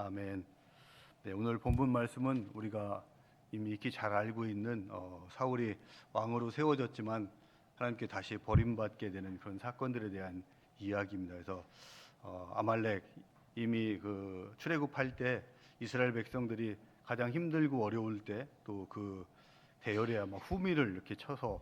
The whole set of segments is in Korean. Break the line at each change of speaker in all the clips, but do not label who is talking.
아멘. 네, 오늘 본문 말씀은 우리가 이미 익히 잘 알고 있는 사울이 왕으로 세워졌지만 하나님께 다시 버림받게 되는 그런 사건들에 대한 이야기입니다. 그래서 아말렉 이미 그 출애굽할 때 이스라엘 백성들이 가장 힘들고 어려울 때 또 그 대열에 아마 후미를 이렇게 쳐서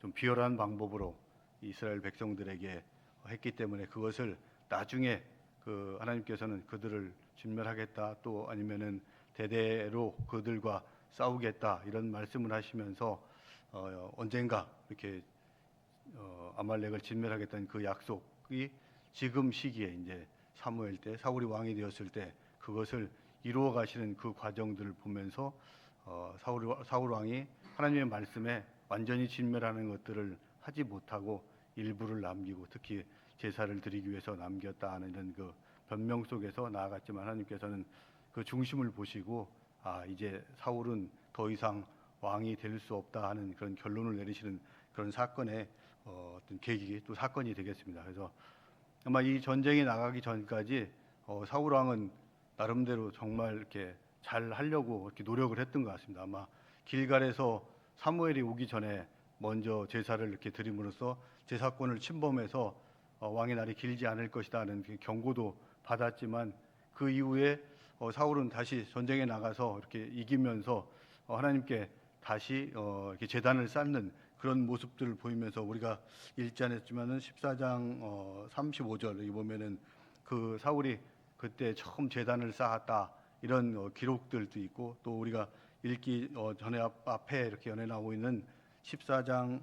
좀 비열한 방법으로 이스라엘 백성들에게 했기 때문에 그것을 나중에 그 하나님께서는 그들을 진멸하겠다, 또 아니면은 대대로 그들과 싸우겠다 이런 말씀을 하시면서 언젠가 이렇게 아말렉을 진멸하겠다는 그 약속이 지금 시기에 이제 사무엘 때 사울이 왕이 되었을 때 그것을 이루어 가시는 그 과정들을 보면서 사울 왕이 하나님의 말씀에 완전히 진멸하는 것들을 하지 못하고 일부를 남기고 특히 제사를 드리기 위해서 남겼다 하는 이런 그 변명 속에서 나아갔지만 하나님께서는 그 중심을 보시고 이제 사울은 더 이상 왕이 될 수 없다 하는 그런 결론을 내리시는 그런 사건의 어떤 계기 또 사건이 되겠습니다. 그래서 아마 이 전쟁에 나가기 전까지 사울 왕은 나름대로 정말 이렇게 잘 하려고 이렇게 노력을 했던 것 같습니다. 아마 길갈에서 사무엘이 오기 전에 먼저 제사를 이렇게 드림으로써 제사권을 침범해서 왕의 날이 길지 않을 것이다는 경고도 받았지만 그 이후에 사울은 다시 전쟁에 나가서 이렇게 이기면서 하나님께 다시 이렇게 제단을 쌓는 그런 모습들을 보이면서 우리가 읽지 않았지만은 14장 35절 여기 보면은 그 사울이 그때 처음 제단을 쌓았다 이런 기록들도 있고 또 우리가 읽기 전에 앞에 이렇게 연해 나오고 있는 14장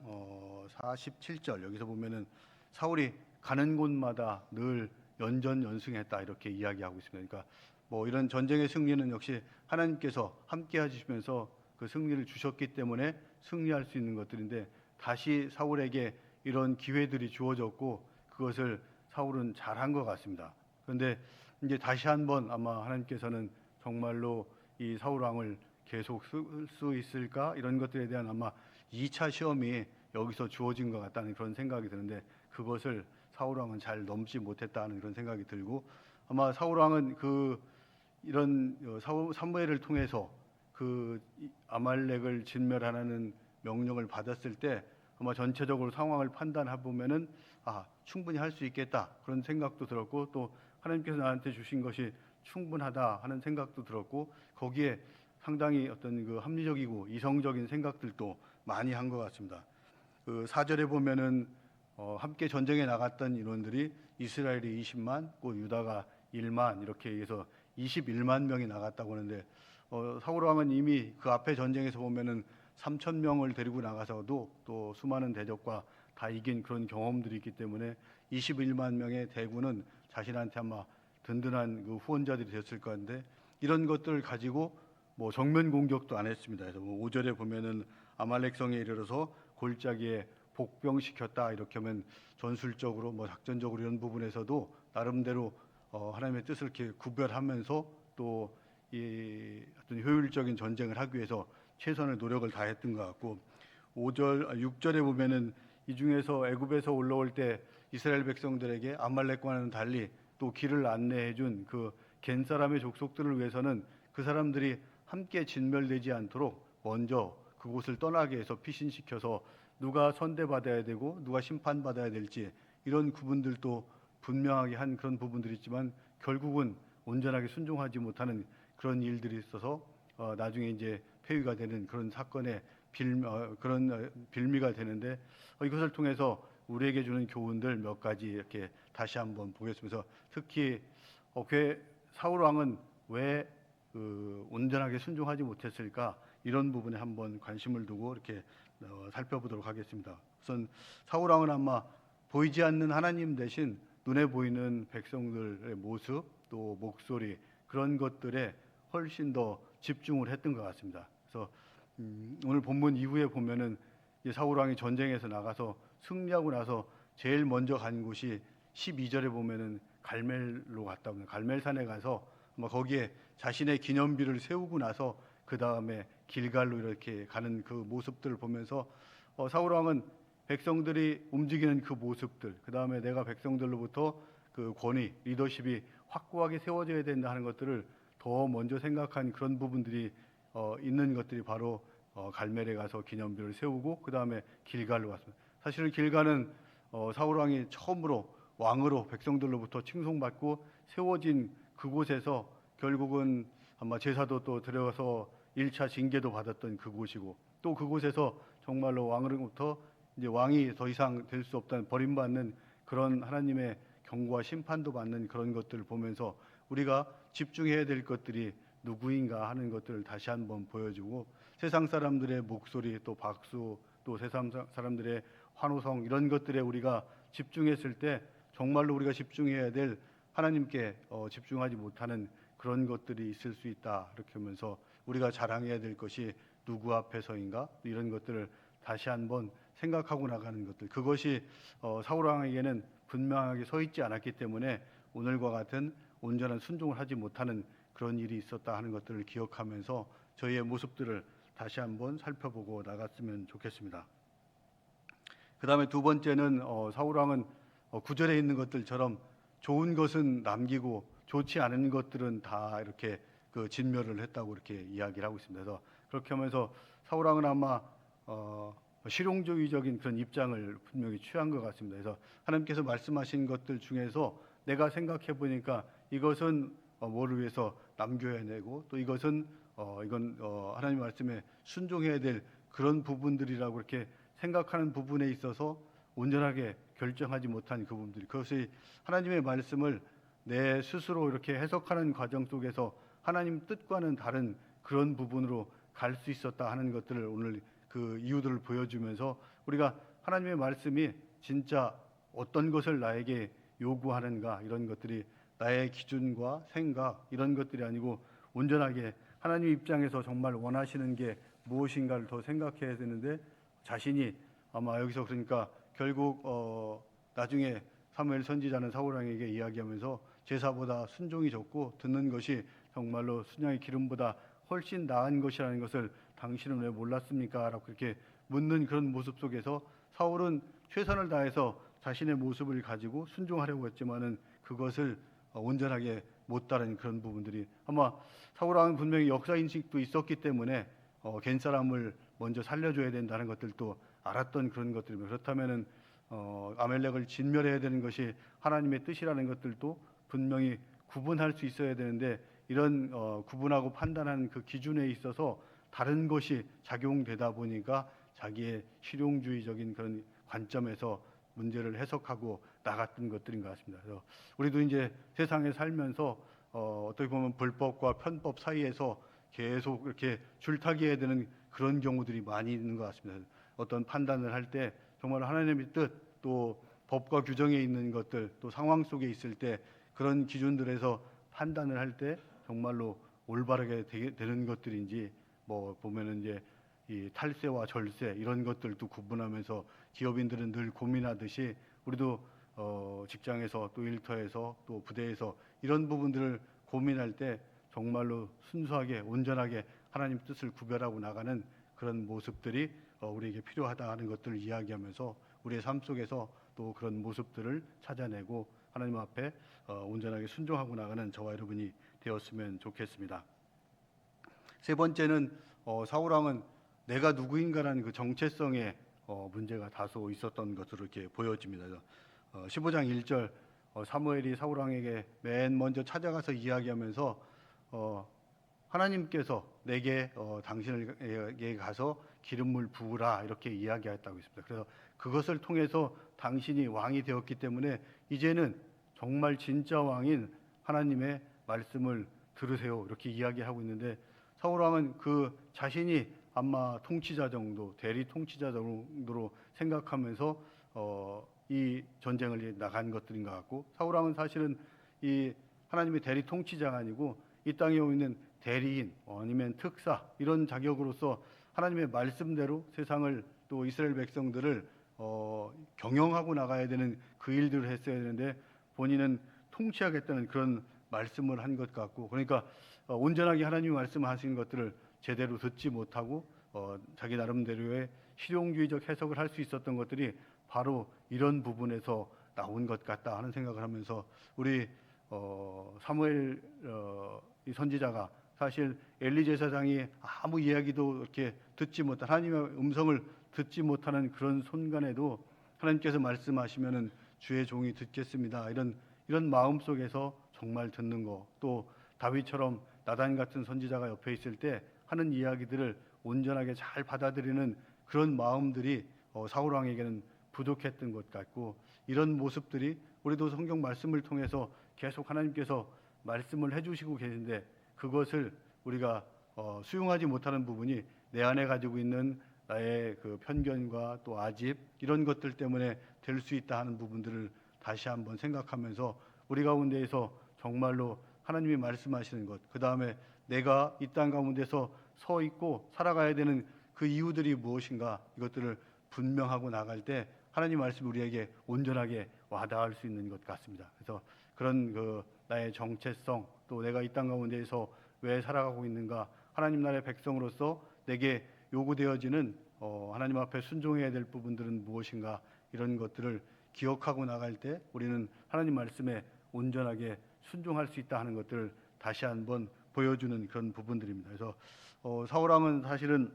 47절 여기서 보면은 사울이 가는 곳마다 늘 연전연승했다 이렇게 이야기하고 있습니다. 그러니까 뭐 이런 전쟁의 승리는 역시 하나님께서 함께 하시면서 그 승리를 주셨기 때문에 승리할 수 있는 것들인데 다시 사울에게 이런 기회들이 주어졌고 그것을 사울은 잘한 것 같습니다. 그런데 이제 다시 한번 아마 하나님께서는 정말로 이 사울 왕을 계속 쓸 수 있을까 이런 것들에 대한 아마 2차 시험이 여기서 주어진 것 같다는 그런 생각이 드는데 그것을 사울 왕은 잘 넘지 못했다는 그런 생각이 들고 아마 사울 왕은 그 이런 사무엘을 통해서 그 아말렉을 진멸하라는 명령을 받았을 때 아마 전체적으로 상황을 판단해 보면은 충분히 할 수 있겠다 그런 생각도 들었고 또 하나님께서 나한테 주신 것이 충분하다 하는 생각도 들었고 거기에 상당히 어떤 그 합리적이고 이성적인 생각들도 많이 한 것 같습니다. 그 4절에 보면은 함께 전쟁에 나갔던 인원들이 이스라엘이 20만, 또 유다가 1만 이렇게 해서 21만 명이 나갔다고 하는데 사울 왕은 이미 그 앞에 전쟁에서 보면은 3천 명을 데리고 나가서도 또 수많은 대적과 다 이긴 그런 경험들이 있기 때문에 21만 명의 대군은 자신한테 아마 든든한 그 후원자들이 됐을 건데 이런 것들을 가지고 뭐 정면 공격도 안 했습니다. 그래서 뭐 5절에 보면은 아말렉 성에 이르러서 골짜기에 복병시켰다 이렇게 하면 전술적으로 뭐 작전적으로 이런 부분에서도 나름대로 하나님의 뜻을 이렇게 구별하면서 또 이 어떤 효율적인 전쟁을 하기 위해서 최선의 노력을 다했던 것 같고 6절에 보면은 이 중에서 애굽에서 올라올 때 이스라엘 백성들에게 아말렉과는 달리 또 길을 안내해 준 그 겐 사람의 족속들을 위해서는 그 사람들이 함께 진멸되지 않도록 먼저 그곳을 떠나게 해서 피신시켜서 누가 선대받아야 되고 누가 심판받아야 될지 이런 구분들도 분명하게 한 그런 부분들이 있지만 결국은 온전하게 순종하지 못하는 그런 일들이 있어서 나중에 이제 폐위가 되는 그런 사건의 그런 빌미가 되는데 이것을 통해서 우리에게 주는 교훈들 몇 가지 이렇게 다시 한번 보겠습니다. 특히 사울 왕은 왜 온전하게 순종하지 못했을까 이런 부분에 한번 관심을 두고 이렇게 살펴보도록 하겠습니다. 우선 사울 왕은 아마 보이지 않는 하나님 대신 눈에 보이는 백성들의 모습 또 목소리 그런 것들에 훨씬 더 집중을 했던 것 같습니다. 그래서 오늘 본문 이후에 보면은 사울 왕이 전쟁에서 나가서 승리하고 나서 제일 먼저 간 곳이 12절에 보면은 갈멜로 갔다 오는 갈멜산에 가서 거기에 자신의 기념비를 세우고 나서 그 다음에 길갈로 이렇게 가는 그 모습들을 보면서 사울 왕은 백성들이 움직이는 그 모습들, 그 다음에 내가 백성들로부터 그 권위, 리더십이 확고하게 세워져야 된다 하는 것들을 더 먼저 생각한 그런 부분들이 있는 것들이 바로 갈멜에 가서 기념비를 세우고 그 다음에 길갈로 왔습니다. 사실은 길갈은 사울 왕이 처음으로 왕으로 백성들로부터 칭송받고 세워진 그곳에서 결국은 아마 제사도 또 드려서 1차 징계도 받았던 그곳이고 또 그곳에서 정말로 왕으로부터 이제 왕이 더 이상 될 수 없다는 버림받는 그런 하나님의 경고와 심판도 받는 그런 것들을 보면서 우리가 집중해야 될 것들이 누구인가 하는 것들을 다시 한번 보여주고 세상 사람들의 목소리 또 박수 또 세상 사람들의 환호성 이런 것들에 우리가 집중했을 때 정말로 우리가 집중해야 될 하나님께 집중하지 못하는 그런 것들이 있을 수 있다. 이렇게 하면서 우리가 자랑해야 될 것이 누구 앞에서인가 이런 것들을 다시 한번 생각하고 나가는 것들 그것이 사울 왕에게는 분명하게 서 있지 않았기 때문에 오늘과 같은 온전한 순종을 하지 못하는 그런 일이 있었다 하는 것들을 기억하면서 저희의 모습들을 다시 한번 살펴보고 나갔으면 좋겠습니다. 그 다음에 두 번째는 사울 왕은 구절에 있는 것들처럼 좋은 것은 남기고 좋지 않은 것들은 다 이렇게 그 진멸을 했다고 이렇게 이야기를 하고 있습니다. 그래서 그렇게 하면서 사울 왕은 아마 실용주의적인 그런 입장을 분명히 취한 것 같습니다. 그래서 하나님께서 말씀하신 것들 중에서 내가 생각해 보니까 이것은 뭐를 위해서 남겨야 되고 또 이것은 이건 하나님 말씀에 순종해야 될 그런 부분들이라고 이렇게 생각하는 부분에 있어서 온전하게 결정하지 못한 그 부분들 그것이 하나님의 말씀을 내 스스로 이렇게 해석하는 과정 속에서 하나님 뜻과는 다른 그런 부분으로 갈 수 있었다 하는 것들을 오늘 그 이유들을 보여주면서 우리가 하나님의 말씀이 진짜 어떤 것을 나에게 요구하는가 이런 것들이 나의 기준과 생각 이런 것들이 아니고 온전하게 하나님 입장에서 정말 원하시는 게 무엇인가를 더 생각해야 되는데 자신이 아마 여기서 그러니까 결국 나중에 사무엘 선지자는 사울 왕에게 이야기하면서 제사보다 순종이 좋고 듣는 것이 정말로 순양의 기름보다 훨씬 나은 것이라는 것을 당신은 왜 몰랐습니까? 라고 그렇게 묻는 그런 모습 속에서 사울은 최선을 다해서 자신의 모습을 가지고 순종하려고 했지만은 그것을 온전하게 못 따른 그런 부분들이 아마 사울 왕은 분명히 역사 인식도 있었기 때문에 겐 사람을 먼저 살려줘야 된다는 것들도 알았던 그런 것들입니다. 그렇다면은 아멜렉을 진멸해야 되는 것이 하나님의 뜻이라는 것들도 분명히 구분할 수 있어야 되는데 이런 구분하고 판단하는 그 기준에 있어서 다른 것이 작용되다 보니까 자기의 실용주의적인 그런 관점에서 문제를 해석하고 나갔던 것들인 것 같습니다. 그래서 우리도 이제 세상에 살면서 어떻게 보면 불법과 편법 사이에서 계속 이렇게 줄타기해야 되는 그런 경우들이 많이 있는 것 같습니다. 어떤 판단을 할 때 정말 하나님의 뜻 또 법과 규정에 있는 것들 또 상황 속에 있을 때 그런 기준들에서 판단을 할 때 정말로 올바르게 되는 것들인지 뭐 보면은 이제 이 탈세와 절세 이런 것들도 구분하면서 기업인들은 늘 고민하듯이 우리도 직장에서 또 일터에서 또 부대에서 이런 부분들을 고민할 때 정말로 순수하게 온전하게 하나님 뜻을 구별하고 나가는 그런 모습들이 우리에게 필요하다 하는 것들을 이야기하면서 우리의 삶 속에서 또 그런 모습들을 찾아내고 하나님 앞에 온전하게 순종하고 나가는 저와 여러분이 되었으면 좋겠습니다. 세 번째는 사울 왕은 내가 누구인가라는 그 정체성에 문제가 다소 있었던 것으로 이렇게 보여집니다. 15장 1절 사무엘이 사울 왕에게 맨 먼저 찾아가서 이야기하면서 하나님께서 내게 당신에게 가서 기름물 부으라 이렇게 이야기했다고 했습니다. 그래서 그것을 통해서 당신이 왕이 되었기 때문에 이제는 정말 진짜 왕인 하나님의 말씀을 들으세요 이렇게 이야기하고 있는데 사울 왕은 그 자신이 아마 통치자 정도 대리 통치자 정도로 생각하면서 이 전쟁을 나간 것들인 것 같고 사울 왕은 사실은 이 하나님의 대리 통치자가 아니고 이 땅에 있는 대리인 아니면 특사 이런 자격으로서 하나님의 말씀대로 세상을 또 이스라엘 백성들을 경영하고 나가야 되는 그 일들을 했어야 되는데 본인은 통치하겠다는 그런 말씀을 한 것 같고 그러니까 온전하게 하나님이 말씀하신 것들을 제대로 듣지 못하고 자기 나름대로의 실용주의적 해석을 할 수 있었던 것들이 바로 이런 부분에서 나온 것 같다 하는 생각을 하면서 우리 사무엘 이 선지자가 사실 엘리 제사장이 아무 이야기도 이렇게 듣지 못한 하나님의 음성을 듣지 못하는 그런 순간에도 하나님께서 말씀하시면은 주의 종이 듣겠습니다. 이런 마음 속에서 정말 듣는 거, 또 다윗처럼 나단 같은 선지자가 옆에 있을 때 하는 이야기들을 온전하게 잘 받아들이는 그런 마음들이 사울 왕에게는 부족했던 것 같고, 이런 모습들이 우리도 성경 말씀을 통해서 계속 하나님께서 말씀을 해주시고 계신데 그것을 우리가 수용하지 못하는 부분이 내 안에 가지고 있는 나의 그 편견과 또 아집 이런 것들 때문에 될 수 있다 하는 부분들을 다시 한번 생각하면서 우리 가운데에서 정말로 하나님이 말씀하시는 것, 그 다음에 내가 이 땅 가운데서 서 있고 살아가야 되는 그 이유들이 무엇인가, 이것들을 분명하고 나갈 때 하나님 말씀이 우리에게 온전하게 와닿을 수 있는 것 같습니다. 그래서 그런 그 나의 정체성, 또 내가 이 땅 가운데에서 왜 살아가고 있는가, 하나님 나라의 백성으로서 내게 요구되어지는 하나님 앞에 순종해야 될 부분들은 무엇인가, 이런 것들을 기억하고 나갈 때 우리는 하나님 말씀에 온전하게 순종할 수 있다 하는 것들을 다시 한번 보여주는 그런 부분들입니다. 그래서 사울 왕은 사실은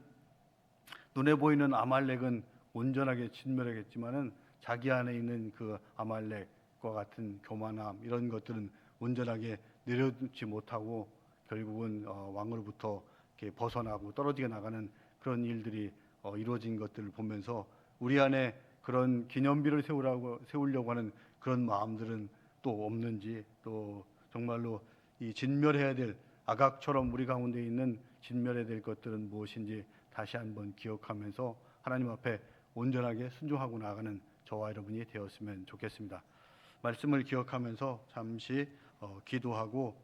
눈에 보이는 아말렉은 온전하게 진멸하겠지만은 자기 안에 있는 그 아말렉과 같은 교만함 이런 것들은 온전하게 내려놓지 못하고 결국은 왕으로부터 이렇게 벗어나고 떨어지게 나가는 그런 일들이 이루어진 것들을 보면서 우리 안에 그런 기념비를 세우려고 하는 그런 마음들은 또 없는지, 또 정말로 이 진멸해야 될 아각처럼 우리 가운데 있는 진멸해야 될 것들은 무엇인지 다시 한번 기억하면서 하나님 앞에 온전하게 순종하고 나가는 저와 여러분이 되었으면 좋겠습니다. 말씀을 기억하면서 잠시 기도하고